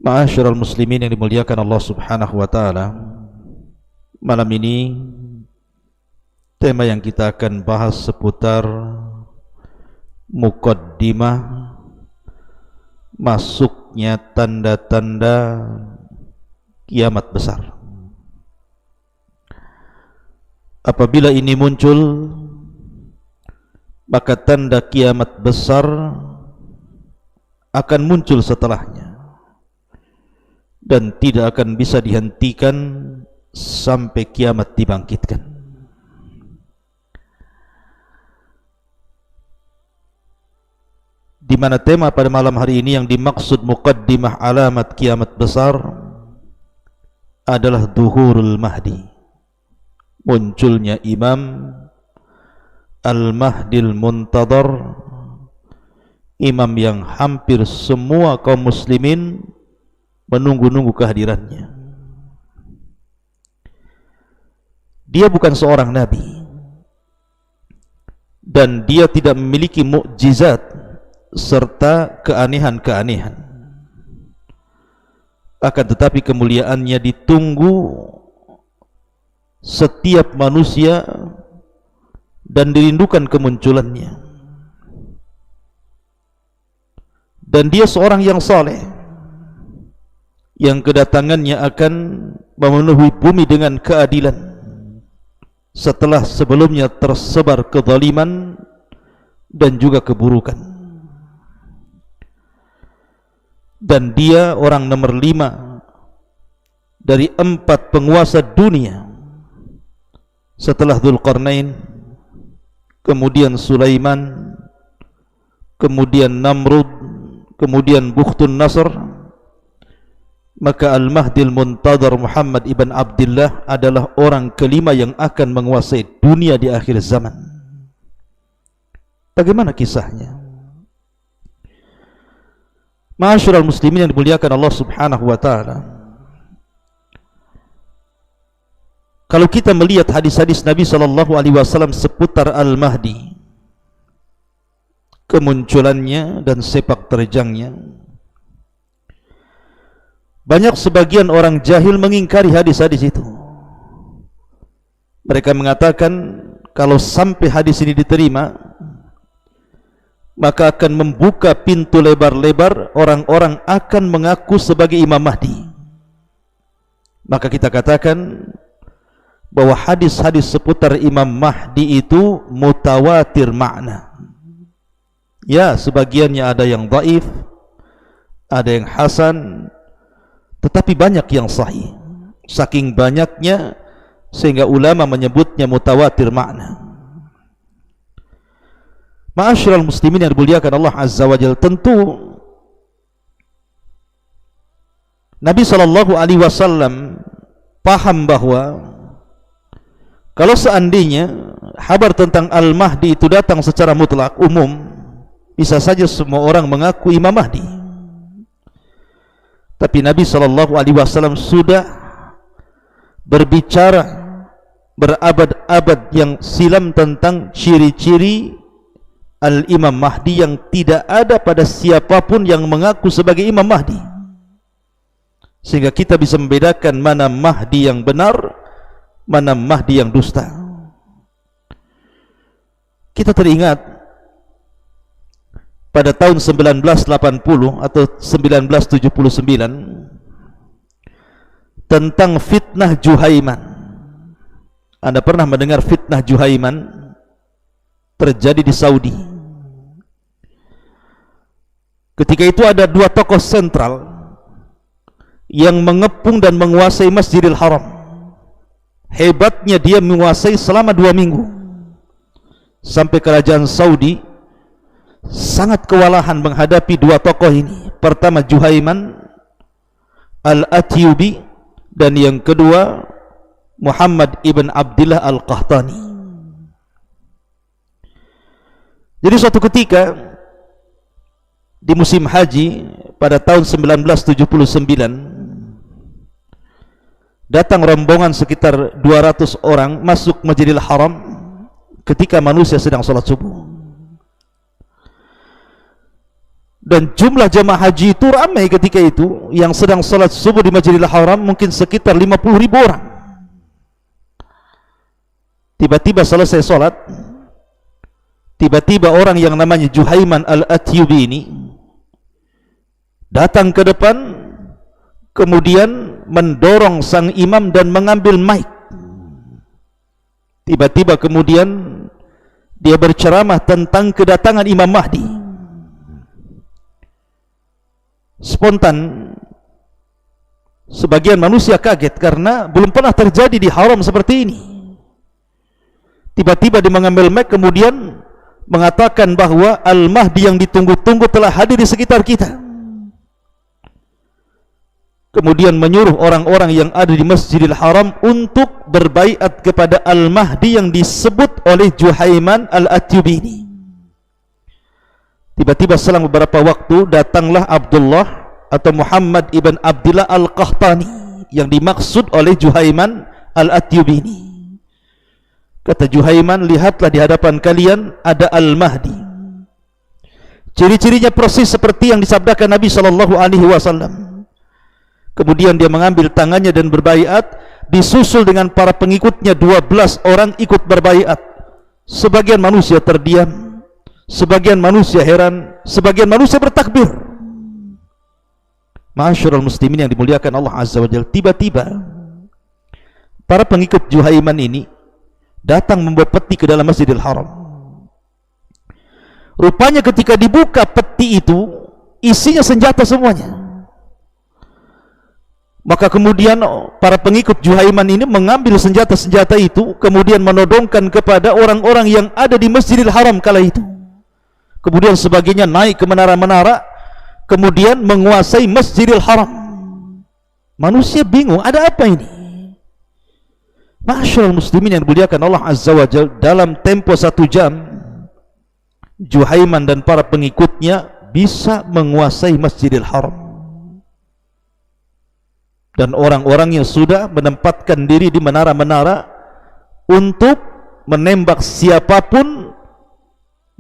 Ma'asyiral muslimin yang dimuliakan Allah Subhanahu wa taala. Malam ini tema yang kita akan bahas seputar muqaddimah masuknya tanda-tanda kiamat besar. Apabila ini muncul, maka tanda kiamat besar akan muncul setelahnya dan tidak akan bisa dihentikan sampai kiamat dibangkitkan. Di mana tema pada malam hari ini yang dimaksud muqaddimah alamat kiamat besar adalah Zuhurul Mahdi, munculnya Imam Al-Mahdil Muntadhar, imam yang hampir semua kaum muslimin menunggu-nunggu kehadirannya. Dia bukan seorang nabi dan dia tidak memiliki mukjizat serta keanehan-keanehan, akan tetapi kemuliaannya ditunggu setiap manusia dan dirindukan kemunculannya. Dan dia seorang yang saleh, yang kedatangannya akan memenuhi bumi dengan keadilan setelah sebelumnya tersebar kezaliman dan juga keburukan. Dan dia orang nomor 5 dari 4 penguasa dunia setelah Dzulqarnain, kemudian Sulaiman, kemudian Namrud, kemudian Bukhtun Nasr. Maka Al-Mahdil Muntadhar Muhammad ibn Abdullah adalah orang kelima yang akan menguasai dunia di akhir zaman. Bagaimana kisahnya? Ma'asyiral muslimin yang dimuliakan Allah Subhanahu wa taala, kalau kita melihat hadis-hadis Nabi sallallahu alaihi wasallam seputar Al-Mahdi, kemunculannya dan sepak terjangnya, banyak sebagian orang jahil mengingkari hadis-hadis itu. Mereka mengatakan kalau sampai hadis ini diterima, maka akan membuka pintu lebar-lebar, orang-orang akan mengaku sebagai Imam Mahdi. Maka kita katakan bahwa hadis-hadis seputar Imam Mahdi itu mutawatir makna. Ya, sebagiannya ada yang dhaif, ada yang hasan, tetapi banyak yang sahih. Saking banyaknya sehingga ulama menyebutnya mutawatir makna. Ma'asyiral muslimin yang dimuliakan Allah Azza wa Jalla, tentu Nabi sallallahu alaihi wasallam paham bahwa kalau seandainya kabar tentang Al-Mahdi itu datang secara mutlak umum, bisa saja semua orang mengaku Imam Mahdi. Tapi Nabi SAW sudah berbicara berabad-abad yang silam tentang ciri-ciri Al-Imam Mahdi yang tidak ada pada siapapun yang mengaku sebagai Imam Mahdi, sehingga kita bisa membedakan mana Mahdi yang benar, mana Mahdi yang dusta. Kita teringat pada tahun 1980 atau 1979 tentang fitnah Juhaiman. Anda pernah mendengar fitnah Juhaiman? Terjadi di Saudi. Ketika itu ada 2 tokoh sentral yang mengepung dan menguasai Masjidil Haram. Hebatnya dia menguasai selama 2 minggu, sampai kerajaan Saudi sangat kewalahan menghadapi 2 tokoh ini. Pertama Juhaiman Al-Atyubi, dan yang kedua Muhammad ibn Abdullah Al-Qahtani. Jadi suatu ketika di musim haji pada tahun 1979 datang rombongan sekitar 200 orang masuk Masjidil Haram ketika manusia sedang sholat subuh. Dan jumlah jamaah haji itu ramai ketika itu, yang sedang salat subuh di Masjidil Haram mungkin sekitar 50.000 orang. Tiba-tiba selesai salat, tiba-tiba orang yang namanya Juhaiman al-Atyubi ini datang ke depan, kemudian mendorong sang imam dan mengambil mic. Tiba-tiba kemudian dia berceramah tentang kedatangan Imam Mahdi. Spontan sebagian manusia kaget karena belum pernah terjadi di haram seperti ini. Tiba-tiba dia mengambil mic kemudian mengatakan bahwa Al-Mahdi yang ditunggu-tunggu telah hadir di sekitar kita. Kemudian menyuruh orang-orang yang ada di Masjidil Haram untuk berbaiat kepada Al-Mahdi yang disebut oleh Juhaiman al-Atyubi ini. Tiba-tiba selang beberapa waktu datanglah Abdullah atau Muhammad ibn Abdillah al-Qahtani yang dimaksud oleh Juhaiman al-Atyubi ini. Kata Juhaiman, lihatlah di hadapan kalian ada Al-Mahdi. Ciri-cirinya persis seperti yang disabdakan Nabi SAW. Kemudian dia mengambil tangannya dan berbaiat, disusul dengan para pengikutnya 12 orang ikut berbaiat. Sebagian manusia terdiam, sebagian manusia heran, sebagian manusia bertakbir. Ma'asyiral muslimin yang dimuliakan Allah Azza wa Jalla, tiba-tiba para pengikut Juhaiman ini datang membawa peti ke dalam Masjidil Haram. Rupanya ketika dibuka peti itu isinya senjata semuanya. Maka kemudian para pengikut Juhaiman ini mengambil senjata-senjata itu, kemudian menodongkan kepada orang-orang yang ada di Masjidil Haram kala itu. Kemudian sebagiannya naik ke menara-menara, kemudian menguasai Masjidil Haram. Manusia bingung, ada apa ini? Ma'asyiral muslimin yang dimuliakan Allah Azza wa Jalla, dalam tempo 1 jam Juhaiman dan para pengikutnya bisa menguasai Masjidil Haram. Dan orang-orang yang sudah menempatkan diri di menara-menara untuk menembak siapapun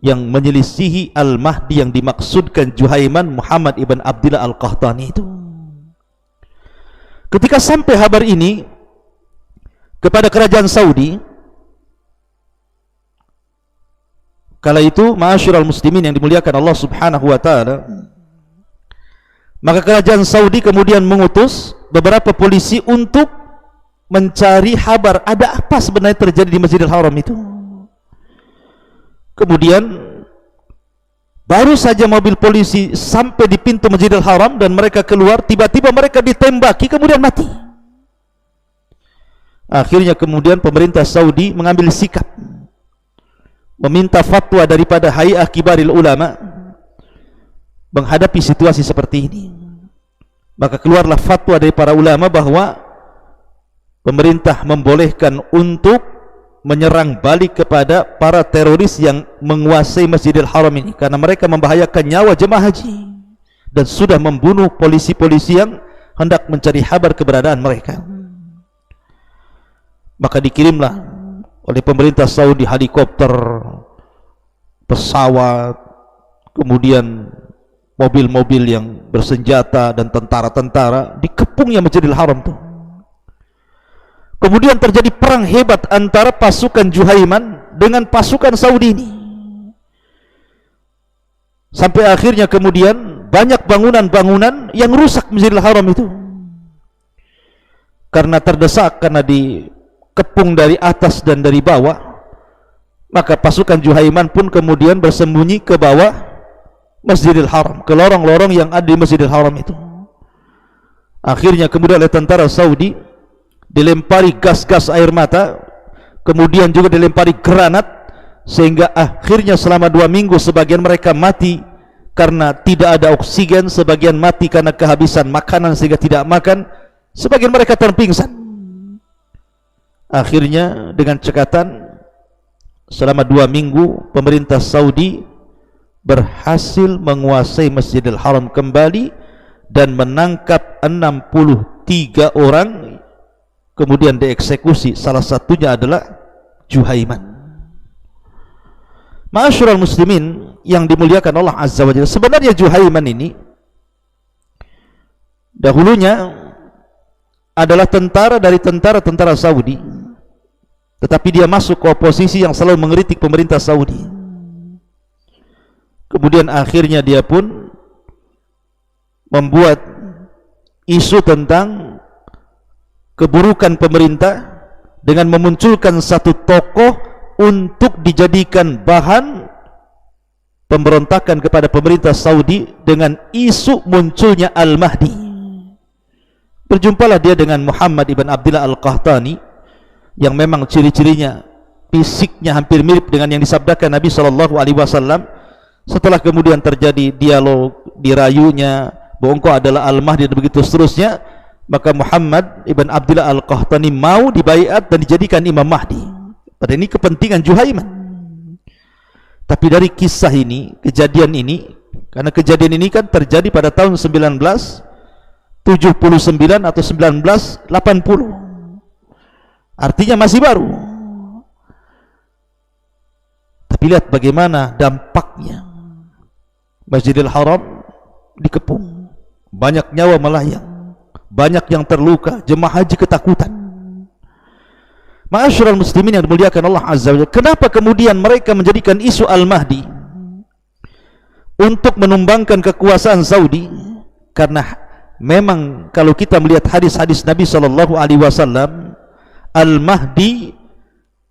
yang menyelisihi Al-Mahdi yang dimaksudkan Juhaiman Muhammad ibn Abdillah al-Qahtani itu. Ketika sampai kabar ini kepada kerajaan Saudi, kala itu ma'asyiral muslimin yang dimuliakan Allah Subhanahu wa taala, maka kerajaan Saudi kemudian mengutus beberapa polisi untuk mencari kabar ada apa sebenarnya terjadi di Masjidil Haram itu. Kemudian baru saja mobil polisi sampai di pintu Masjidil Haram dan mereka keluar, tiba-tiba mereka ditembaki kemudian mati. Akhirnya kemudian pemerintah Saudi mengambil sikap, meminta fatwa daripada Hay'ah Kibaril Ulama menghadapi situasi seperti ini. Maka keluarlah fatwa dari para ulama bahwa pemerintah membolehkan untuk menyerang balik kepada para teroris yang menguasai Masjidil Haram ini, karena mereka membahayakan nyawa jemaah haji dan sudah membunuh polisi-polisi yang hendak mencari kabar keberadaan mereka. Maka dikirimlah oleh pemerintah Saudi helikopter, pesawat, kemudian mobil-mobil yang bersenjata dan tentara-tentara, dikepungnya Masjidil Haram itu. Kemudian terjadi perang hebat antara pasukan Juhaiman dengan pasukan Saudi ini, sampai akhirnya kemudian banyak bangunan-bangunan yang rusak Masjidil Haram itu karena terdesak, karena dikepung dari atas dan dari bawah. Maka pasukan Juhaiman pun kemudian bersembunyi ke bawah Masjidil Haram, ke lorong-lorong yang ada di Masjidil Haram itu. Akhirnya kemudian oleh tentara Saudi dilempari gas-gas air mata, kemudian juga dilempari granat, sehingga akhirnya selama 2 minggu sebagian mereka mati karena tidak ada oksigen, sebagian mati karena kehabisan makanan sehingga tidak makan, sebagian mereka terpingsan. Akhirnya dengan cekatan selama 2 minggu pemerintah Saudi berhasil menguasai Masjidil Haram kembali dan menangkap 63 orang, kemudian dieksekusi. Salah satunya adalah Juhaiman. Ma'asyiral muslimin yang dimuliakan Allah Azza wa Jalla, sebenarnya Juhaiman ini dahulunya adalah tentara dari tentara Saudi, tetapi dia masuk ke oposisi yang selalu mengkritik pemerintah Saudi. Kemudian akhirnya dia pun membuat isu tentang keburukan pemerintah dengan memunculkan satu tokoh untuk dijadikan bahan pemberontakan kepada pemerintah Saudi dengan isu munculnya Al-Mahdi. Berjumpalah dia dengan Muhammad ibn Abdullah Al-Qahtani yang memang ciri-cirinya, fisiknya hampir mirip dengan yang disabdakan Nabi SAW. Setelah kemudian terjadi dialog, dirayunya bahwa engkau adalah Al-Mahdi dan begitu seterusnya, maka Muhammad ibn Abdullah Al-Qahtani mau dibaiat dan dijadikan Imam Mahdi. Pada ini kepentingan Juhaiman. Tapi dari kisah ini, kejadian ini, karena kejadian ini kan terjadi pada tahun 1979 atau 1980, artinya masih baru. Tapi lihat bagaimana dampaknya. Masjidil Haram dikepung, banyak nyawa melayang, banyak yang terluka, jemaah haji ketakutan. Ma'asyiral muslimin yang dimuliakan Allah Azza wa Jalla, kenapa kemudian mereka menjadikan isu Al-Mahdi untuk menumbangkan kekuasaan Saudi? Karena memang kalau kita melihat hadis-hadis Nabi SAW, Al-Mahdi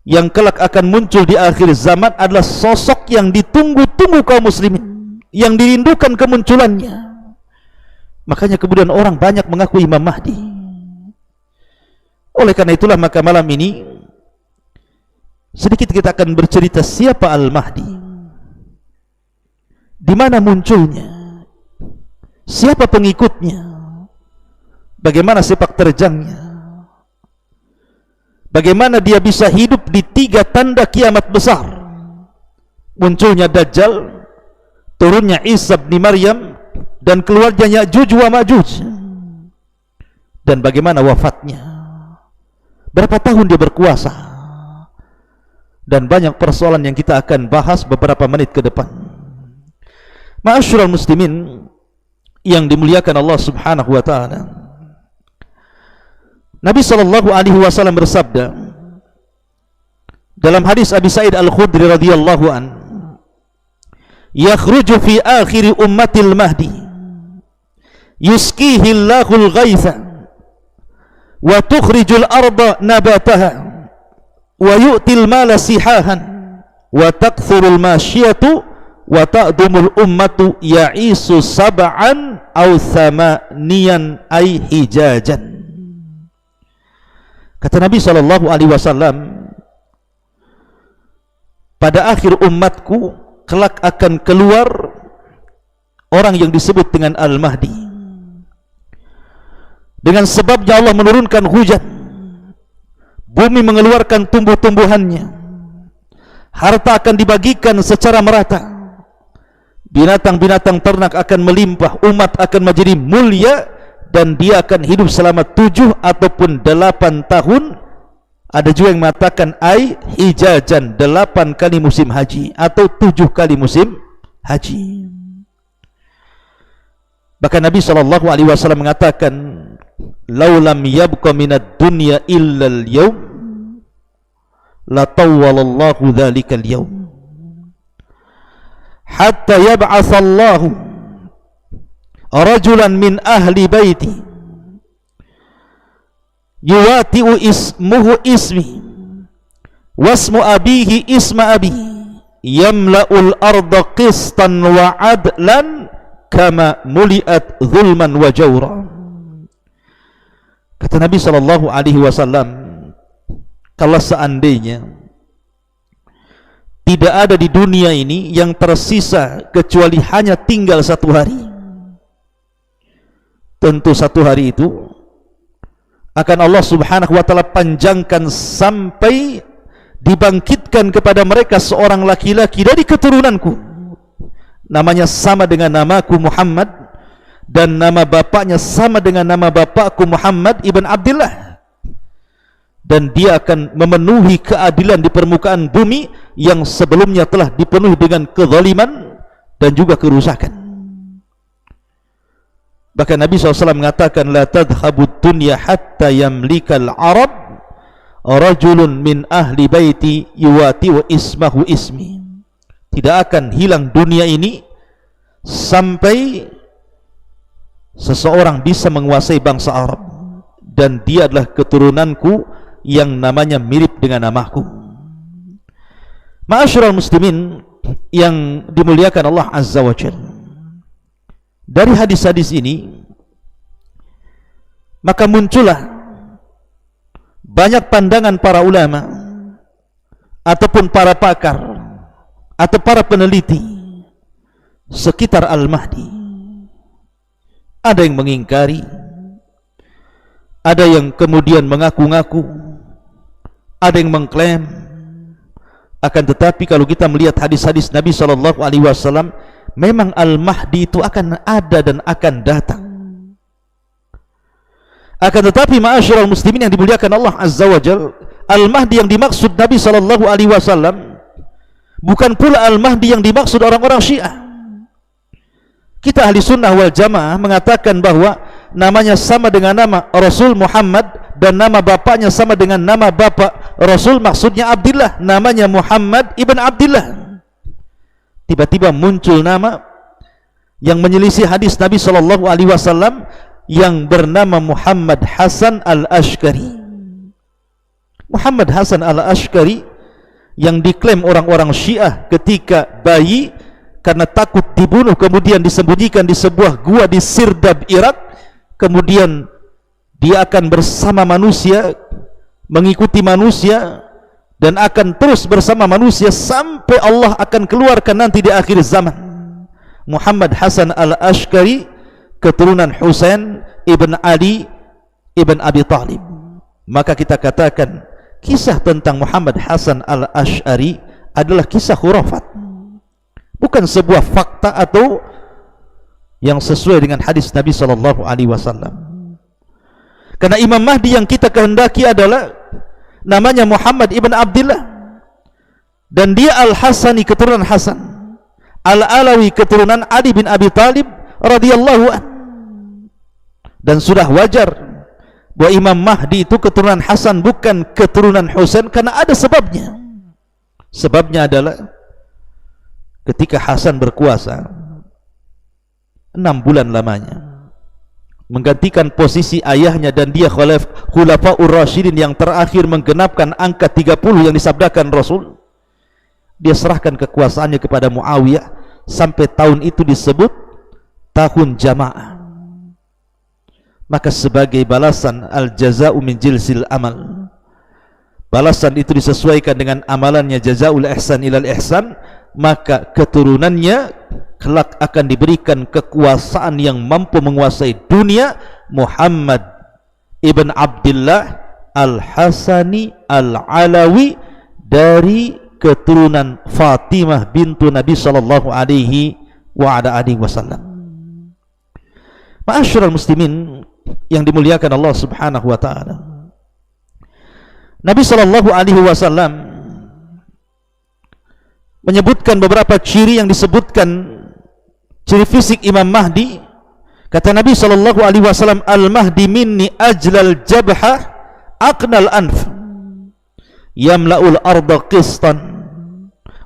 yang kelak akan muncul di akhir zaman adalah sosok yang ditunggu-tunggu kaum muslimin, yang dirindukan kemunculannya. Makanya kemudian orang banyak mengaku Imam Mahdi. Oleh karena itulah maka malam ini sedikit kita akan bercerita siapa Al-Mahdi, di mana munculnya, siapa pengikutnya, bagaimana sepak terjangnya, bagaimana dia bisa hidup di 3 tanda kiamat besar: munculnya Dajjal, turunnya Isa bin Maryam, dan keluarnya Ya'juj wa Ma'juj, dan bagaimana wafatnya, berapa tahun dia berkuasa, dan banyak persoalan yang kita akan bahas beberapa menit ke depan. Ma'asyiral muslimin yang dimuliakan Allah Subhanahu wa taala, Nabi SAW bersabda dalam hadis Abi Sa'id Al-Khudri radhiyallahu an, yakhruju fi akhir ummatil mahdi yusqihi Allahul ghaitha wa tukhrijul arda nabataha wa yu'til mala sihahan wa takthurul masyiyatu wa ta'dumul ummatu ya'isu sab'an aw thamaniyan ay hijajan. Kata Nabi SAW, pada akhir umatku kelak akan keluar orang yang disebut dengan Al-Mahdi. Dengan sebabnya Allah menurunkan hujan, bumi mengeluarkan tumbuh-tumbuhannya, harta akan dibagikan secara merata, binatang-binatang ternak akan melimpah, umat akan menjadi mulia, dan dia akan hidup selama 7 ataupun 8 tahun. Ada juga yang mengatakan ai hijajan, 8 kali musim haji atau 7 kali musim haji. Bahkan Nabi SAW mengatakan, laulam yabqa minad dunya illa al-yawm la tawwalallahu dhalika al-yawm hatta yab'athallahu rajulan min ahli baiti yuwati'u ismuhu ismi wasmu abihi isma abi yamla'ul arda qistan wa adlan kama muli'at zulman wa jawra. Kata Nabi SAW, kalau seandainya tidak ada di dunia ini yang tersisa kecuali hanya tinggal 1 hari, tentu 1 hari itu akan Allah Subhanahu wa ta'ala panjangkan sampai dibangkitkan kepada mereka seorang laki-laki dari keturunanku, namanya sama dengan namaku Muhammad, dan nama bapaknya sama dengan nama bapakku Muhammad ibn Abdullah. dan dia akan memenuhi keadilan di permukaan bumi yang sebelumnya telah dipenuhi dengan kezaliman dan juga kerusakan. Bahkan Nabi SAW mengatakan, la tadhhabud dunya hatta yamlikal arab rajulun min ahli baiti yuwati wa ismahu ismi. Tidak akan hilang dunia ini sampai seseorang bisa menguasai bangsa Arab dan dia adalah keturunanku yang namanya mirip dengan namaku. Ma'asyiral muslimin yang dimuliakan Allah Azza wa Jalla, dari hadis-hadis ini maka muncullah banyak pandangan para ulama ataupun para pakar atau para peneliti sekitar Al-Mahdi. Ada yang mengingkari, ada yang kemudian mengaku-ngaku, ada yang mengklaim. Akan tetapi kalau kita melihat hadis-hadis Nabi SAW, memang Al-Mahdi itu akan ada dan akan datang. Akan tetapi ma'asyiral muslimin yang dimuliakan Allah Azza wa Jalla, Al-Mahdi yang dimaksud Nabi SAW bukan pula Al-Mahdi yang dimaksud orang-orang Syiah. Kita ahli sunnah wal jamaah mengatakan bahwa namanya sama dengan nama Rasul Muhammad dan nama bapaknya sama dengan nama bapak Rasul, maksudnya Abdullah, namanya Muhammad ibn Abdullah. Tiba-tiba muncul nama yang menyelisih hadis Nabi SAW yang bernama Muhammad Hasan al-Ashkari. Muhammad Hasan al-Ashkari yang diklaim orang-orang Syiah ketika bayi, karena takut dibunuh kemudian disembunyikan di sebuah gua di Sirdab, Irak. Kemudian dia akan bersama manusia, mengikuti manusia, dan akan terus bersama manusia sampai Allah akan keluarkan nanti di akhir zaman. Muhammad Hasan al-Ashkari, keturunan Husain ibn Ali ibn Abi Talib. Maka kita katakan kisah tentang Muhammad Hasan al-Ash'ari adalah kisah khurafat, bukan sebuah fakta atau yang sesuai dengan hadis Nabi SAW. Karena Imam Mahdi yang kita kehendaki adalah namanya Muhammad ibn Abdullah, dan dia Al-Hasani, keturunan Hasan, Al-Alawi, keturunan Ali bin Abi Talib radhiyallahu anhu. Dan sudah wajar bahwa Imam Mahdi itu keturunan Hasan, bukan keturunan Husain, karena ada sebabnya. Sebabnya adalah ketika Hasan berkuasa 6 bulan lamanya, menggantikan posisi ayahnya, dan dia Khulafaur Rasyidin yang terakhir menggenapkan angka 30 yang disabdakan Rasul. Dia serahkan kekuasaannya kepada Muawiyah sampai tahun itu disebut tahun jamaah. Maka sebagai balasan, al-jaza'u min jinsil amal, balasan itu disesuaikan dengan amalannya, jazaul ihsan ilal ihsan, maka keturunannya kelak akan diberikan kekuasaan yang mampu menguasai dunia. Muhammad ibn Abdullah al-Hasani al-Alawi dari keturunan Fatimah bintu Nabi sallallahu alaihi wasallam. Ma'asyiral muslimin yang dimuliakan Allah Subhanahu wa taala, Nabi sallallahu alaihi wasallam menyebutkan beberapa ciri yang disebutkan ciri fisik Imam Mahdi. Kata Nabi sallallahu alaihi wasallam, al-Mahdi minni ajlal jabha aqnal anf yamla'ul arda qistan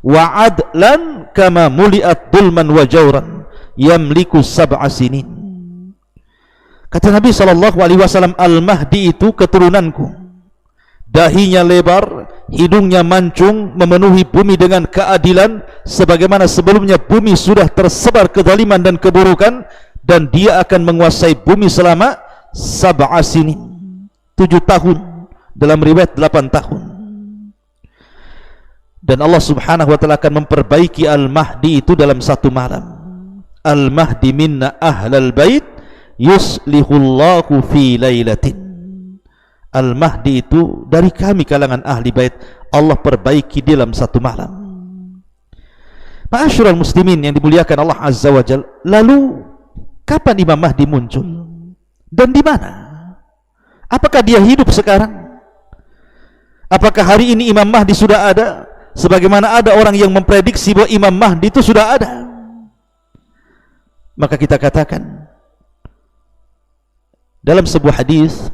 wa adlan kama muliat dulman wa jawran yamliku sab'a sinin. Kata Nabi SAW, Al-Mahdi itu keturunanku, dahinya lebar, hidungnya mancung, memenuhi bumi dengan keadilan, sebagaimana sebelumnya bumi sudah tersebar kezaliman dan keburukan, dan dia akan menguasai bumi selama 7 sinin, 7 tahun, dalam riwayat 8 tahun. Dan Allah Subhanahu wa ta'ala akan memperbaiki Al-Mahdi itu dalam 1 malam. Al-Mahdi minna ahlal bait yuslihullahu fi lailatin. Al-Mahdi itu dari kami kalangan ahli bait, Allah perbaiki dalam 1 malam. Ma'asyiral muslimin yang dimuliakan Allah Azza wa Jalla, lalu kapan Imam Mahdi muncul dan di mana? Apakah dia hidup sekarang? Apakah hari ini Imam Mahdi sudah ada? Sebagaimana ada orang yang memprediksi bahwa Imam Mahdi itu sudah ada. Maka kita katakan dalam sebuah hadis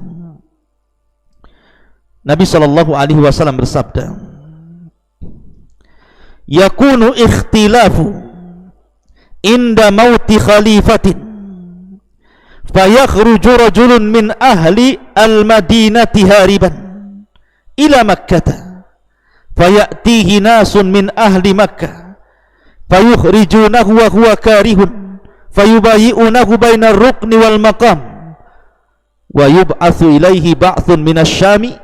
Nabi SAW bersabda, yakunu ikhtilafu inda mauti khalifatin fayakhruju rajulun min ahli al-madinati hariban ila makkah fayatihi nasun min ahli makkah fayukhrijunahu wa huwa karihun fayubayi'unahu baina ar-rukni wal maqam wa yub'atsu ilaihi ba'thun min asy-syami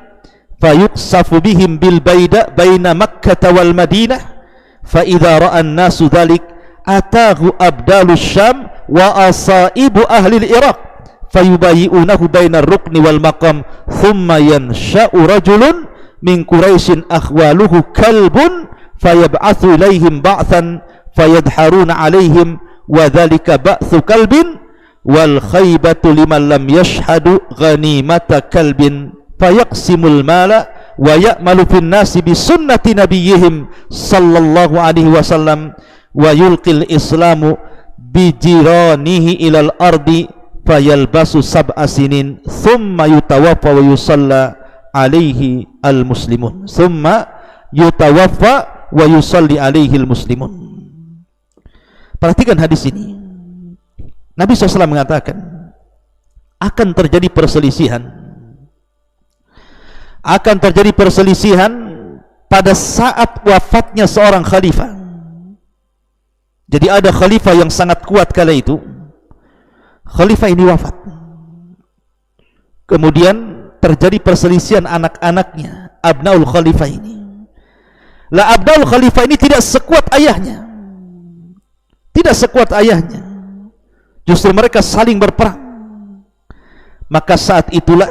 fayuqsafu bihim bil baida baina makkah wal madinah fa idza ra'a an-nasu dhalik atahu abdalus syam wa asaibu ahli al-iraq fayubayi'unahu baina ar-rukni wal maqam thumma yansha'u rajulun min quraisyin akhwaluhu kalbun fayab'atsu ilaihim ba'than fayadharuna alaihim wa dhalika ba'tsu kalbin wal khaybatu liman lam yashhadu ghanimata kalbin fayaqsimul mala wa ya'malu fin nasi bi sunnati nabiyyihim sallallahu alaihi wasallam wa yulqil islamu bi jiranihi ilal ardi fayalbasu sab'a sinin thumma yutawaffa wa yusalla alaihi al muslimun thumma yutawaffa wa yusalli alaihi al muslimun. Perhatikan hadis ini. Nabi SAW mengatakan akan terjadi perselisihan pada saat wafatnya seorang khalifah. Jadi ada khalifah yang sangat kuat kala itu, khalifah ini wafat, kemudian terjadi perselisihan anak-anaknya, abnaul khalifah ini. Lah abnaul khalifah ini tidak sekuat ayahnya, justru mereka saling berperang. Maka saat itulah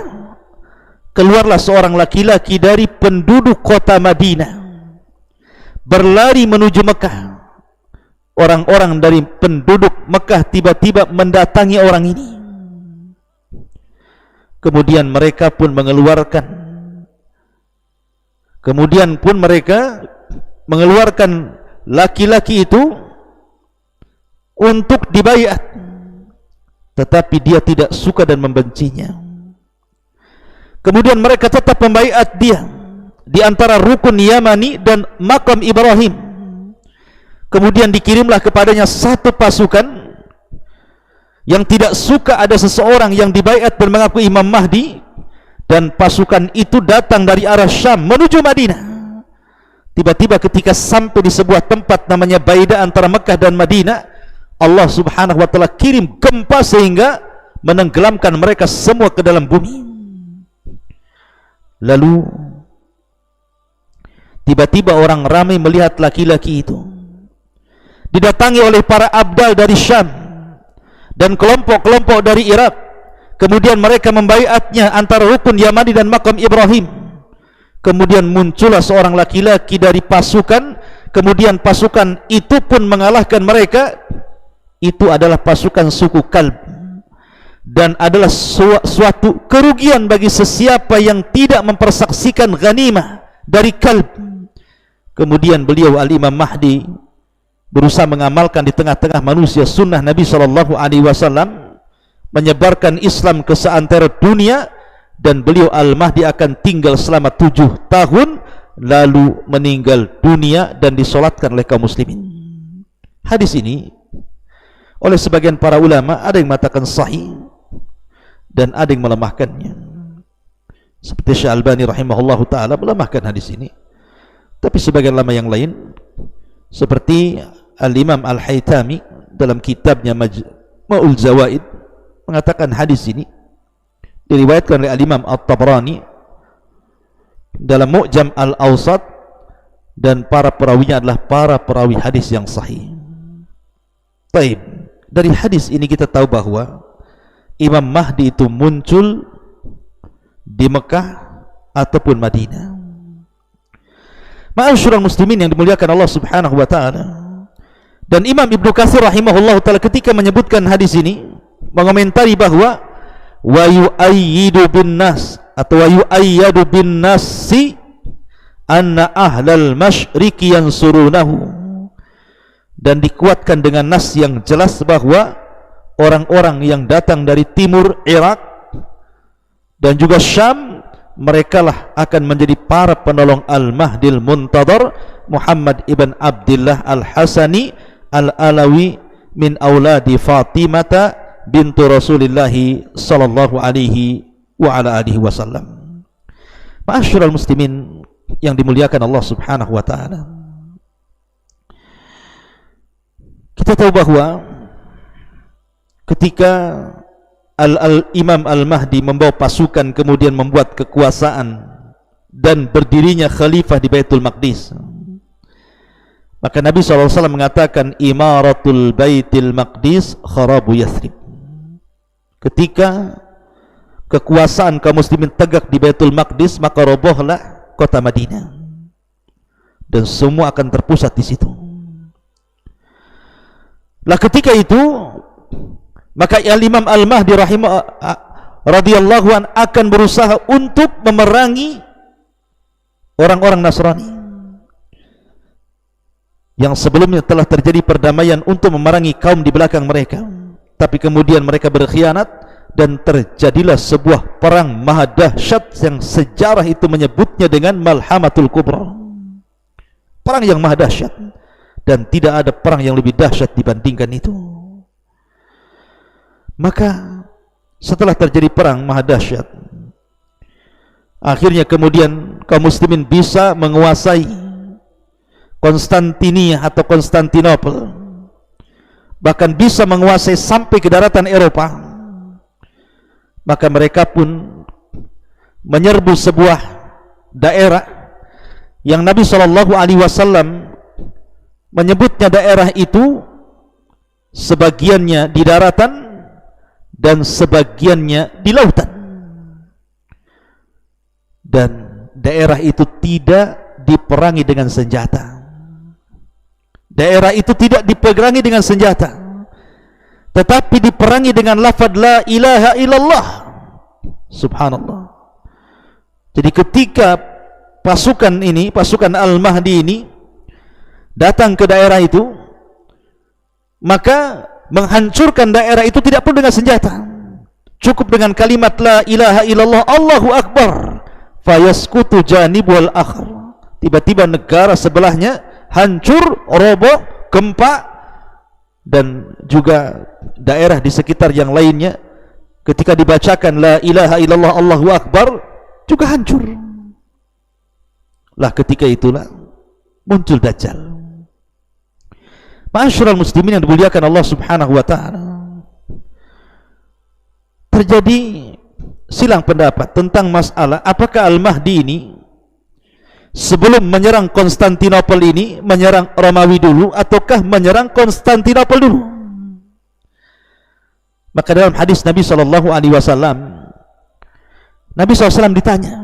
keluarlah seorang laki-laki dari penduduk kota Madinah berlari menuju Mekah. Orang-orang dari penduduk Mekah tiba-tiba mendatangi orang ini. Kemudian mereka pun mengeluarkan laki-laki itu untuk dibaiat, tetapi dia tidak suka dan membencinya. Kemudian mereka tetap membaiat dia di antara rukun Yamani dan makam Ibrahim. Kemudian dikirimlah kepadanya satu pasukan yang tidak suka ada seseorang yang dibaiat dan mengaku Imam Mahdi, dan pasukan itu datang dari arah Syam menuju Madinah. Tiba-tiba ketika sampai di sebuah tempat namanya Baida antara Mekah dan Madinah, Allah Subhanahu wa taala kirim gempa sehingga menenggelamkan mereka semua ke dalam bumi. Lalu tiba-tiba orang ramai melihat laki-laki itu didatangi oleh para abdal dari Syam dan kelompok-kelompok dari Irak. Kemudian mereka membaiatnya antara rukun Yamani dan makam Ibrahim. Kemudian muncullah seorang laki-laki dari pasukan, kemudian pasukan itu pun mengalahkan mereka. Itu adalah pasukan suku Kalb, dan adalah suatu kerugian bagi sesiapa yang tidak mempersaksikan ghanimah dari Kalb. Kemudian beliau Al-Imam Mahdi berusaha mengamalkan di tengah-tengah manusia sunnah Nabi SAW, menyebarkan Islam ke seantero dunia, dan beliau Al-Mahdi akan tinggal selama 7 tahun lalu meninggal dunia dan disolatkan oleh kaum muslimin. Hadis ini oleh sebagian para ulama ada yang mengatakan sahih dan ada yang melemahkannya, seperti Syekh Albani rahimahullahu ta'ala melemahkan hadis ini. Tapi sebagian ulama yang lain seperti Al-Imam Al-Haytami dalam kitabnya Majma'ul Zawaid mengatakan hadis ini diriwayatkan oleh Al-Imam At-Tabrani dalam Mu'jam Al-Awsat, dan para perawinya adalah para perawi hadis yang sahih. Baik, dari hadis ini kita tahu bahwa Imam Mahdi itu muncul di Mekah ataupun Madinah. Ma'asyiral muslimin yang dimuliakan Allah Subhanahu wa taala. Dan Imam Ibnu Katsir rahimahullah taala ketika menyebutkan hadis ini mengomentari bahwa wa yu'ayyidu bin nas atau wa yu'ayyadu bin nasi anna ahlal masyriqi yansurunahu, dan dikuatkan dengan nas yang jelas bahwa orang-orang yang datang dari timur Irak dan juga Syam, merekalah akan menjadi para penolong Al-Mahdil Muntadhar Muhammad ibn Abdullah Al-Hasani Al-Alawi min auladi Fatimata bintu Rasulillah sallallahu alaihi wa ala alihi wasallam. Ma'asyiral muslimin yang dimuliakan Allah Subhanahu wa taala, kita tahu bahwa ketika Imam Al-Mahdi membawa pasukan kemudian membuat kekuasaan dan berdirinya khalifah di Baitul Maqdis, maka Nabi SAW mengatakan imaratul Baitul Maqdis kharabu Yathrib. Ketika kekuasaan kaum muslimin tegak di Baitul Maqdis, maka robohlah kota Madinah dan semua akan terpusat di situ. Lah ketika itu maka Imam Al-Mahdi radhiyallahu an akan berusaha untuk memerangi orang-orang Nasrani yang sebelumnya telah terjadi perdamaian untuk memerangi kaum di belakang mereka, tapi kemudian mereka berkhianat dan terjadilah sebuah perang maha dahsyat yang sejarah itu menyebutnya dengan Malhamatul Kubra, perang yang maha dahsyat, dan tidak ada perang yang lebih dahsyat dibandingkan itu. Maka setelah terjadi perang maha dahsyat, akhirnya kemudian kaum muslimin bisa menguasai Konstantinia atau Konstantinopel, bahkan bisa menguasai sampai ke daratan Eropa. Maka mereka pun menyerbu sebuah daerah yang Nabi SAW menyebutnya daerah itu sebagiannya di daratan dan sebagiannya di lautan, dan daerah itu tidak diperangi dengan senjata. Daerah itu tidak diperangi dengan senjata, tetapi diperangi dengan lafaz la ilaha illallah. Subhanallah. Jadi ketika pasukan Al-Mahdi ini datang ke daerah itu, maka menghancurkan daerah itu tidak perlu dengan senjata, cukup dengan kalimat la ilaha illallah Allahu akbar, fayaskutu janibul akhar. Tiba-tiba negara sebelahnya hancur, roboh, gempa, dan juga daerah di sekitar yang lainnya ketika dibacakan la ilaha illallah Allahu akbar juga hancur. Lah ketika itulah muncul Dajjal. Ma'asyiral muslimin yang dimuliakan Allah Subhanahu wa taala, terjadi silang pendapat tentang masalah apakah Al-Mahdi ini sebelum menyerang Konstantinopel ini menyerang Romawi dulu ataukah menyerang Konstantinopel dulu. Maka dalam hadis Nabi SAW, Nabi SAW ditanya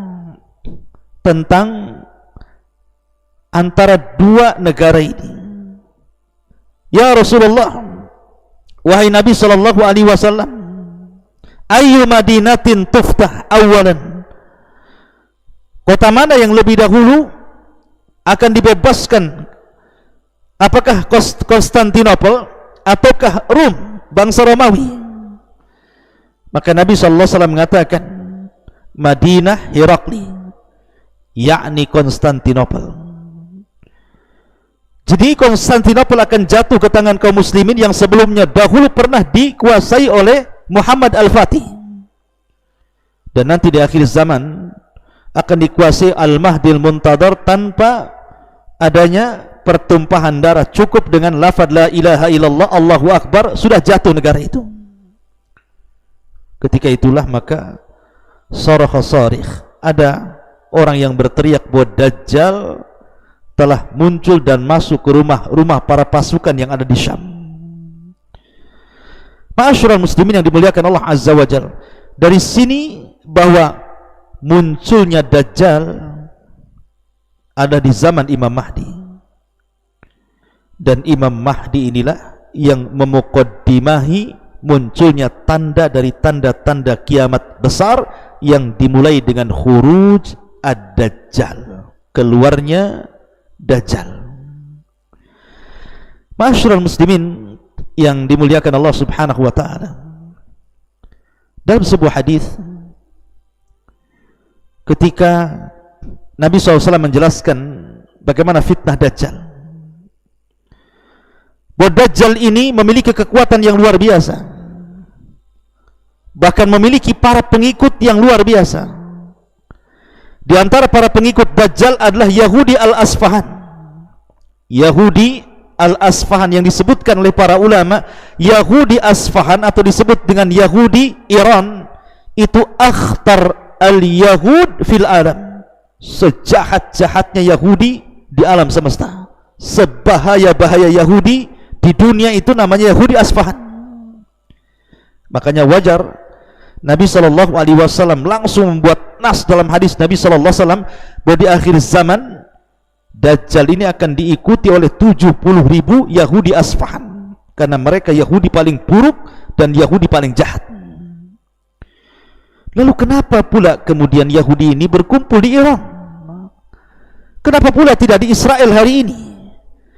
tentang antara dua negara ini. Ya Rasulullah, wahai Nabi SAW, ayyu madinatin tuftah awalan, kota mana yang lebih dahulu akan dibebaskan, apakah Konstantinopel ataukah Rum, bangsa Romawi? Maka Nabi SAW mengatakan Madinah Herakli, yakni Konstantinopel. Jadi Konstantinopel akan jatuh ke tangan kaum muslimin yang sebelumnya dahulu pernah dikuasai oleh Muhammad Al-Fatih, dan nanti di akhir zaman akan dikuasai Al-Mahdil Muntadhar tanpa adanya pertumpahan darah, cukup dengan lafaz la ilaha illallah Allahu akbar sudah jatuh negara itu. Ketika itulah maka sarakha sarikh, ada orang yang berteriak bahwa Dajjal telah muncul dan masuk ke rumah-rumah para pasukan yang ada di Syam. Ma'asyiral muslimin yang dimuliakan Allah Azza wa Jalla, dari sini bahwa munculnya Dajjal ada di zaman Imam Mahdi, dan Imam Mahdi inilah yang memuqaddimahi munculnya tanda dari tanda-tanda kiamat besar yang dimulai dengan khuruj ad-Dajjal, keluarnya Dajjal. Ma'asyiral muslimin yang dimuliakan Allah Subhanahu wa taala, dalam sebuah hadis ketika Nabi SAW menjelaskan bagaimana fitnah Dajjal, bahwa Dajjal ini memiliki kekuatan yang luar biasa, bahkan memiliki para pengikut yang luar biasa. Di antara para pengikut Dajjal adalah Yahudi Al-Asfahan. Yahudi Al-Asfahan yang disebutkan oleh para ulama, Yahudi Asfahan atau disebut dengan Yahudi Iran, itu akhtar al-Yahud fil alam, sejahat-jahatnya Yahudi di alam semesta, sebahaya-bahaya Yahudi di dunia itu namanya Yahudi Asfahan. Makanya wajar Nabi SAW langsung membuat nas dalam hadis Nabi SAW bahwa di akhir zaman Dajjal ini akan diikuti oleh 70.000 Yahudi Asfahan, karena mereka Yahudi paling buruk dan Yahudi paling jahat. Lalu kenapa pula kemudian Yahudi ini berkumpul di Iran? Kenapa pula tidak di Israel hari ini?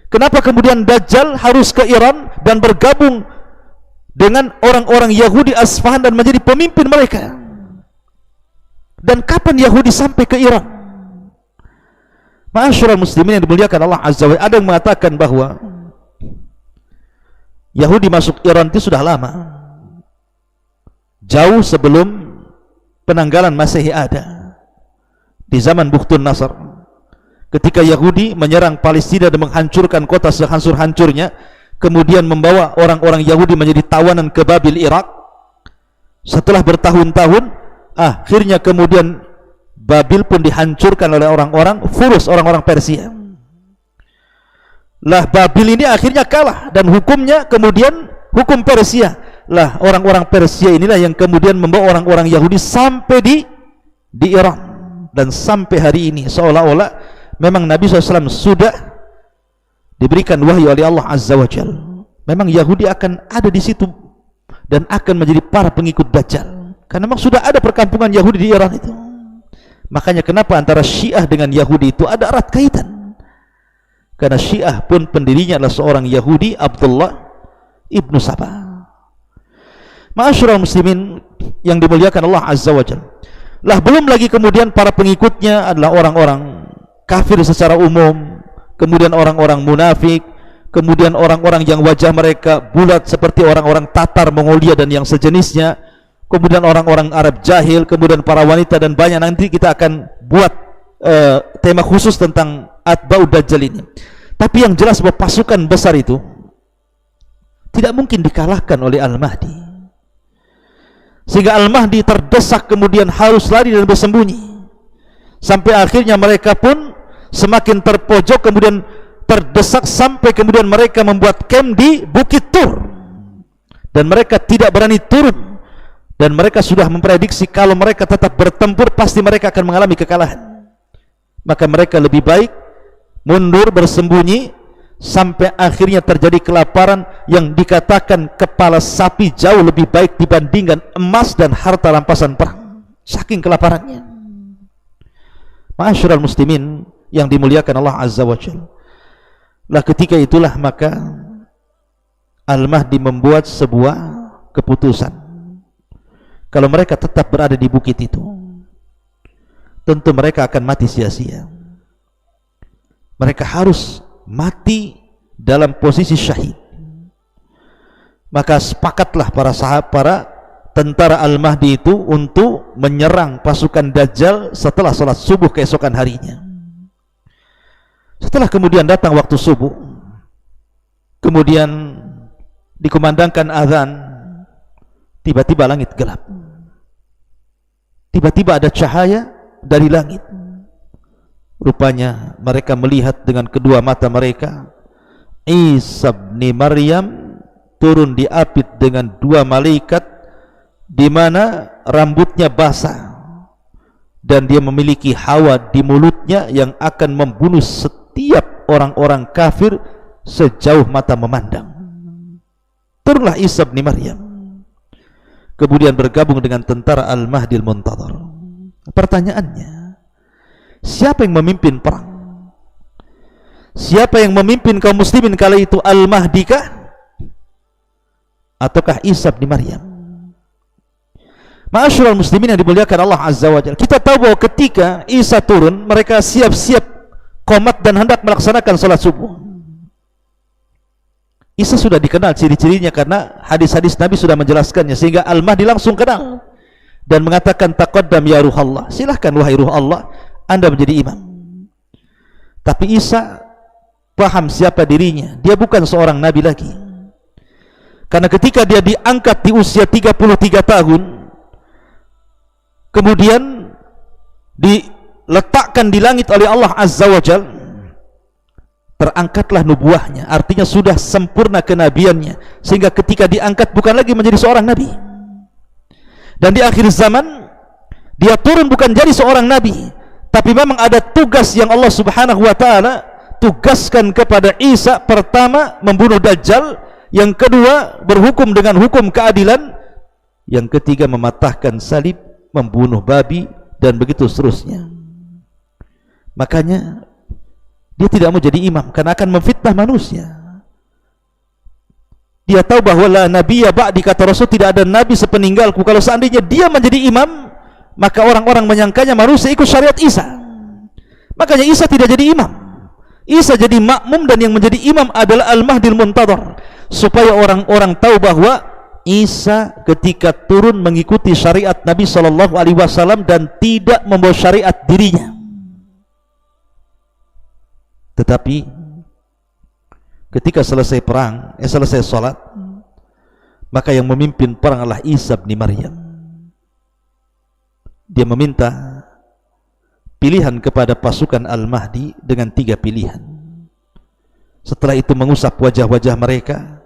Kenapa kemudian Dajjal harus ke Iran dan bergabung dengan orang-orang Yahudi Asfahan dan menjadi pemimpin mereka? Dan kapan Yahudi sampai ke Iran? Ma'asyiral muslimin yang dimuliakan Allah Azza wa Jalla, ada yang mengatakan bahwa Yahudi masuk Iran itu sudah lama, jauh sebelum penanggalan Masehi ada. Di zaman Bukhtun Nasr, ketika Yahudi menyerang Palestina dan menghancurkan kota sehancur-hancurnya, kemudian membawa orang-orang Yahudi menjadi tawanan ke Babil, Irak. Setelah bertahun-tahun, akhirnya kemudian Babil pun dihancurkan oleh orang-orang Furus, orang-orang Persia. Lah Babil ini akhirnya kalah dan hukumnya kemudian hukum Persia. Lah orang-orang Persia inilah yang kemudian membawa orang-orang Yahudi sampai di Iran, dan sampai hari ini seolah-olah memang Nabi SAW sudah diberikan wahyu oleh Allah Azza wa Jalla. Memang Yahudi akan ada di situ dan akan menjadi para pengikut Dajjal, karena memang sudah ada perkampungan Yahudi di Iran itu. Makanya kenapa antara Syiah dengan Yahudi itu ada erat kaitan, karena Syiah pun pendirinya adalah seorang Yahudi, Abdullah ibnu Sabah. Ma'asyiral muslimin yang dimuliakan Allah Azza wa Jalla, lah belum lagi kemudian para pengikutnya adalah orang-orang kafir secara umum, kemudian orang-orang munafik, kemudian orang-orang yang wajah mereka bulat seperti orang-orang Tatar, Mongolia dan yang sejenisnya, kemudian orang-orang Arab jahil, kemudian para wanita, dan banyak. Nanti kita akan buat tema khusus tentang Atba'ud Dajjal ini. Tapi yang jelas bahwa pasukan besar itu tidak mungkin dikalahkan oleh Al-Mahdi, sehingga Al-Mahdi terdesak kemudian harus lari dan bersembunyi, sampai akhirnya mereka pun semakin terpojok, kemudian terdesak, sampai kemudian mereka membuat camp di Bukit Tur, dan mereka tidak berani turun. Dan mereka sudah memprediksi kalau mereka tetap bertempur pasti mereka akan mengalami kekalahan. Maka mereka lebih baik mundur bersembunyi sampai akhirnya terjadi kelaparan yang dikatakan kepala sapi jauh lebih baik dibandingkan emas dan harta rampasan perang, saking kelaparannya. Ma'asyiral muslimin yang dimuliakan Allah Azza wa Jalla, lah ketika itulah maka Al-Mahdi membuat sebuah keputusan. Kalau mereka tetap berada di bukit itu, tentu mereka akan mati sia-sia. Mereka harus mati dalam posisi syahid. Maka sepakatlah para sahabat, para tentara Al-Mahdi itu untuk menyerang pasukan Dajjal setelah sholat subuh keesokan harinya. Setelah kemudian datang waktu subuh, kemudian dikumandangkan azan, tiba-tiba langit gelap. Tiba-tiba ada cahaya dari langit. Rupanya mereka melihat dengan kedua mata mereka Isa bin Maryam turun diapit dengan dua malaikat, di mana rambutnya basah dan dia memiliki hawa di mulutnya yang akan membunuh setiap orang-orang kafir sejauh mata memandang. Turunlah Isa bin Maryam, kemudian bergabung dengan tentara Al-Mahdi Al-Muntadhar. Pertanyaannya, Siapa yang memimpin perang? Siapa yang memimpin kaum muslimin kala itu? Al-Mahdi kah? Ataukah Isa bin Maryam? Ma'asyiral muslimin yang dimuliakan Allah Azza wa Jalla, kita tahu bahwa ketika Isa turun, mereka siap-siap qomat dan hendak melaksanakan salat subuh. Isa sudah dikenal ciri-cirinya karena hadis-hadis Nabi sudah menjelaskannya, sehingga Al-Mahdi langsung kenal dan mengatakan, taqaddam ya ruh Allah, silahkan wahai ruh Allah, Anda menjadi imam. Tapi Isa paham siapa dirinya, dia bukan seorang nabi lagi. Karena ketika dia diangkat di usia 33 tahun, kemudian diletakkan di langit oleh Allah Azza wa Jal, terangkatlah nubuahnya, artinya sudah sempurna kenabiannya, sehingga ketika diangkat bukan lagi menjadi seorang nabi. Dan di akhir zaman dia turun bukan jadi seorang nabi, tapi memang ada tugas yang Allah Subhanahu wa ta'ala tugaskan kepada Isa. Pertama, membunuh Dajjal. Yang kedua, berhukum dengan hukum keadilan. Yang ketiga, mematahkan salib, membunuh babi, dan begitu seterusnya. Makanya dia tidak mau jadi imam karena akan memfitnah manusia. Dia tahu bahwa la nabiyya ba'di, kata Rasul, tidak ada nabi sepeninggalku. Kalau seandainya dia menjadi imam, maka orang-orang menyangkanya manusia ikut syariat Isa. Makanya Isa tidak jadi imam. Isa jadi makmum, dan yang menjadi imam adalah Al-Mahdil Muntadhar, supaya orang-orang tahu bahwa Isa ketika turun mengikuti syariat Nabi Shallallahu Alaihi Wasallam dan tidak membawa syariat dirinya. Tetapi ketika selesai perang, selesai sholat, maka yang memimpin perang adalah Isa bin Maryam. Dia meminta pilihan kepada pasukan Al-Mahdi dengan 3 pilihan. Setelah itu mengusap wajah-wajah mereka,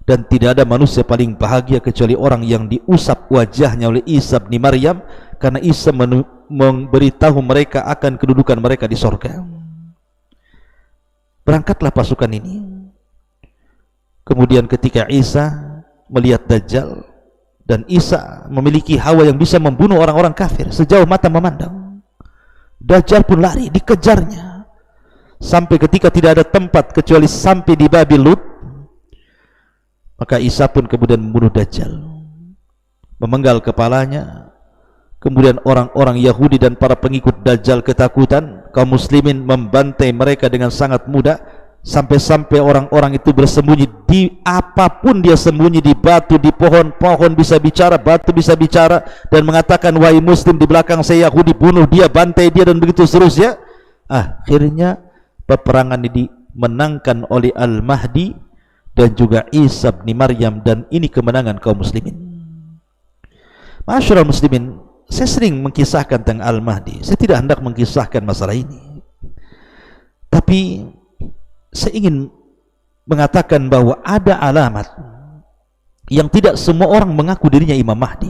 dan tidak ada manusia paling bahagia kecuali orang yang diusap wajahnya oleh Isa bin Maryam, karena Isa memberitahu mereka akan kedudukan mereka di sorga. Berangkatlah pasukan ini. Kemudian ketika Isa melihat Dajjal, dan Isa memiliki hawa yang bisa membunuh orang-orang kafir sejauh mata memandang, Dajjal pun lari, dikejarnya sampai ketika tidak ada tempat kecuali sampai di Babil Lut. Maka Isa pun kemudian membunuh Dajjal, memenggal kepalanya. Kemudian orang-orang Yahudi dan para pengikut Dajjal ketakutan, kaum muslimin membantai mereka dengan sangat mudah, sampai-sampai orang-orang itu bersembunyi di apapun. Dia sembunyi di batu, di pohon, pohon bisa bicara, batu bisa bicara, dan mengatakan, wahai muslim, di belakang saya Yahudi, bunuh dia, bantai dia, dan begitu seterusnya. Akhirnya peperangan ini dimenangkan oleh Al-Mahdi dan juga Isa bin Maryam, dan ini kemenangan kaum muslimin. Ma'asyiral muslimin, saya sering mengkisahkan tentang Al-Mahdi. Saya tidak hendak mengkisahkan masalah ini, tapi saya ingin mengatakan bahwa ada alamat yang tidak semua orang mengaku dirinya Imam Mahdi.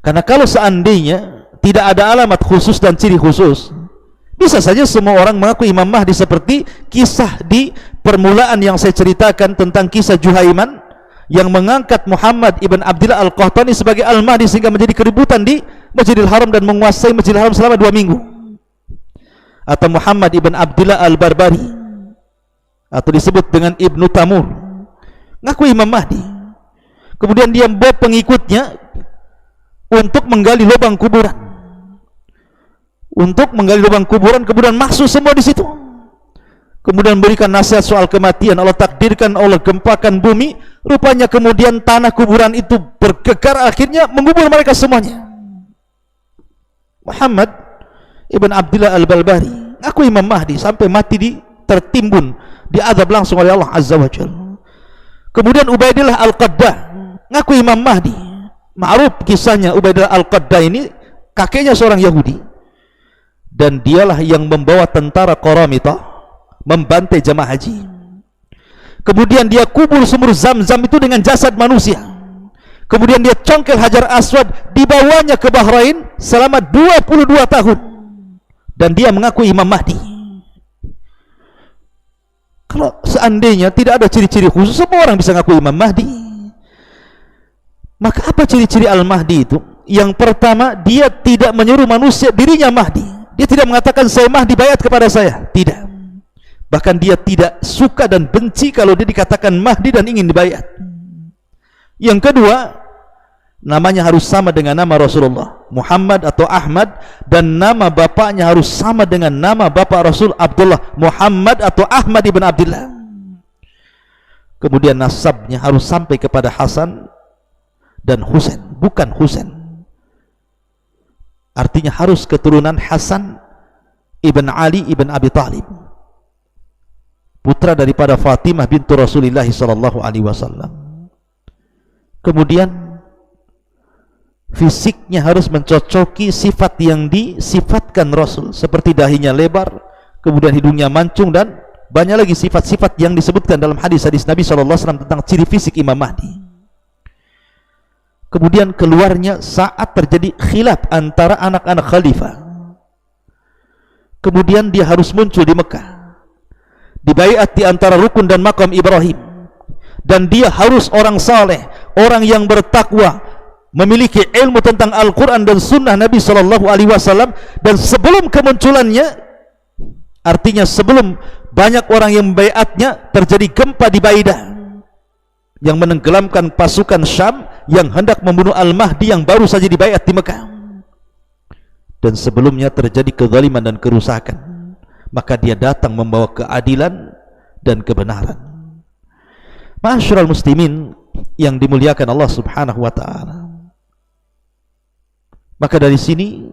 Karena kalau seandainya tidak ada alamat khusus dan ciri khusus, bisa saja semua orang mengaku Imam Mahdi, seperti kisah di permulaan yang saya ceritakan tentang kisah Juhaiman yang mengangkat Muhammad ibn Abdillah Al-Qahtani sebagai Al-Mahdi, sehingga menjadi keributan di Masjidil Haram dan menguasai Masjidil Haram selama 2 minggu. Atau Muhammad ibn Abdillah Al-Barbari, atau disebut dengan Ibnu Tamur, ngaku Imam Mahdi. Kemudian dia membawa pengikutnya untuk menggali lubang kuburan, kemudian masuk semua di situ. Kemudian berikan nasihat soal kematian. Allah takdirkan, Allah gempakan bumi, rupanya kemudian tanah kuburan itu bergegar, akhirnya mengubur mereka semuanya. Muhammad ibn Abdillah Al-Barbari ngaku Imam Mahdi sampai mati tertimbun, diazab langsung oleh Allah Azza wa Jalla. Kemudian Ubaidillah Al-Qaddah ngaku Imam Mahdi. Ma'ruf kisahnya. Ubaidillah Al-Qaddah ini kakeknya seorang Yahudi, dan dialah yang membawa tentara Qaramitah membantai jamaah haji. Kemudian dia kubur sumur Zam-Zam itu dengan jasad manusia. Kemudian dia congkel Hajar Aswad, dibawanya ke Bahrain selama 22 tahun, dan dia mengaku Imam Mahdi. Kalau seandainya tidak ada ciri-ciri khusus, semua orang bisa mengaku Imam Mahdi. Maka apa ciri-ciri Al-Mahdi itu? yang pertama, dia tidak menyuruh manusia dirinya Mahdi. Dia tidak mengatakan saya Mahdi, bayat kepada saya. Tidak. Bahkan dia tidak suka dan benci kalau dia dikatakan Mahdi dan ingin dibayat. Yang kedua, namanya harus sama dengan nama Rasulullah, Muhammad atau Ahmad, dan nama bapaknya harus sama dengan nama bapak Rasul, Abdullah, Muhammad atau Ahmad ibn Abdullah. Kemudian nasabnya harus sampai kepada Hasan dan Husain, bukan Husain. Artinya harus keturunan Hasan ibn Ali ibn Abi Talib, putra daripada Fatimah bintu Rasulullah sallallahu alaihi wasallam. Kemudian fisiknya harus mencocoki sifat yang disifatkan Rasul, seperti dahinya lebar, kemudian hidungnya mancung, dan banyak lagi sifat-sifat yang disebutkan dalam hadis-hadis Nabi SAW tentang ciri fisik Imam Mahdi. Kemudian keluarnya saat terjadi khilaf antara anak-anak khalifah. Kemudian dia harus muncul di Mekah, dibaiat di antara rukun dan makam Ibrahim, dan dia harus orang saleh, orang yang bertakwa, memiliki ilmu tentang Al-Quran dan Sunnah Nabi SAW. Dan sebelum kemunculannya, artinya sebelum banyak orang yang membaiatnya, terjadi gempa di Baidah yang menenggelamkan pasukan Syam yang hendak membunuh Al-Mahdi yang baru saja dibaiat di Mekah. Dan sebelumnya terjadi kezaliman dan kerusakan, maka dia datang membawa keadilan dan kebenaran. Ma'asyiral muslimin yang dimuliakan Allah Subhanahu wa taala. Maka dari sini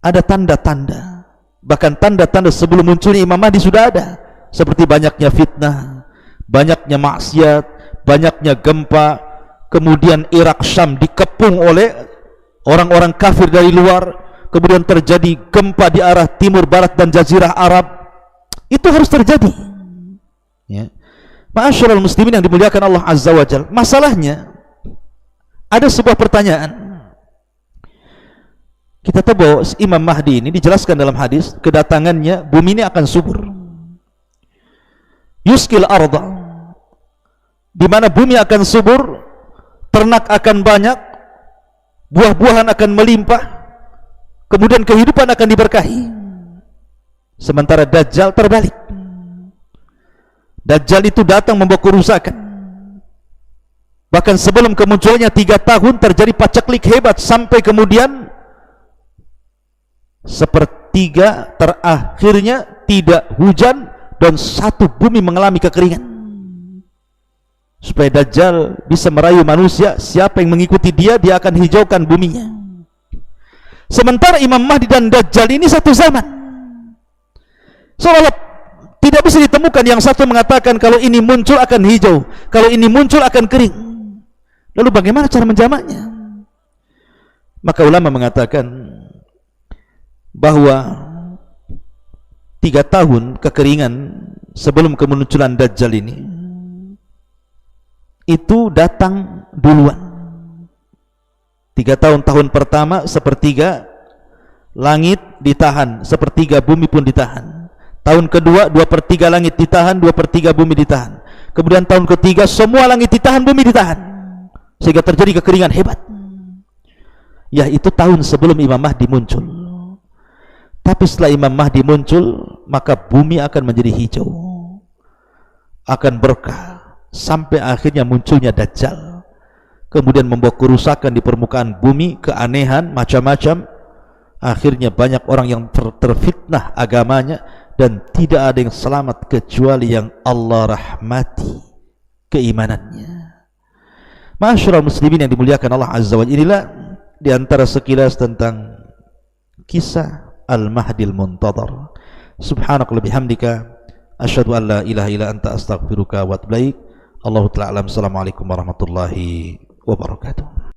ada tanda-tanda, bahkan tanda-tanda sebelum munculnya Imam Mahdi sudah ada, seperti banyaknya fitnah, banyaknya maksiat, banyaknya gempa, kemudian Irak Syam dikepung oleh orang-orang kafir dari luar, kemudian terjadi gempa di arah timur barat dan jazirah Arab. Itu harus terjadi, ya. Ma'asyiral muslimin yang dimuliakan Allah Azza wa Jalla. Masalahnya ada sebuah pertanyaan. Kita tahu bahwa Imam Mahdi ini dijelaskan dalam hadis, kedatangannya bumi ini akan subur, yuskil arda, di mana bumi akan subur, ternak akan banyak, buah-buahan akan melimpah, kemudian kehidupan akan diberkahi. Sementara Dajjal terbalik. Dajjal itu datang membawa kerusakan. Bahkan sebelum kemunculannya 3 tahun terjadi paceklik hebat, sampai kemudian sepertiga terakhirnya tidak hujan dan satu bumi mengalami kekeringan. Supaya Dajjal bisa merayu manusia, siapa yang mengikuti dia, dia akan hijaukan buminya. Sementara Imam Mahdi dan Dajjal ini satu zaman, seolah-olah tidak bisa ditemukan yang satu mengatakan kalau ini muncul akan hijau, kalau ini muncul akan kering. Lalu bagaimana cara menjamaknya? Maka ulama mengatakan bahwa 3 tahun kekeringan sebelum kemunculan Dajjal ini itu datang duluan. 3 tahun pertama sepertiga langit ditahan, sepertiga bumi pun ditahan. Tahun kedua 2/3 langit ditahan, 2/3 bumi ditahan. Kemudian tahun ketiga semua langit ditahan, bumi ditahan, sehingga terjadi kekeringan hebat. Ya, itu tahun sebelum Imam Mahdi muncul. Tapi setelah Imam Mahdi muncul, maka bumi akan menjadi hijau, akan berkah, sampai akhirnya munculnya Dajjal, kemudian membawa kerusakan di permukaan bumi, keanehan macam-macam. Akhirnya banyak orang yang terfitnah agamanya, dan tidak ada yang selamat kecuali yang Allah rahmati keimanannya. Ma'asyiral muslimin yang dimuliakan Allah Azza wa Jalla, inilah di antara sekilas tentang kisah Al-Mahdil Muntadhar. Subhanakallahumma bihamdika asyhadu an la ilaha illa anta astaghfiruka wa atubu ilaik. Allahu ta'ala alam. Assalamualaikum warahmatullahi wabarakatuh.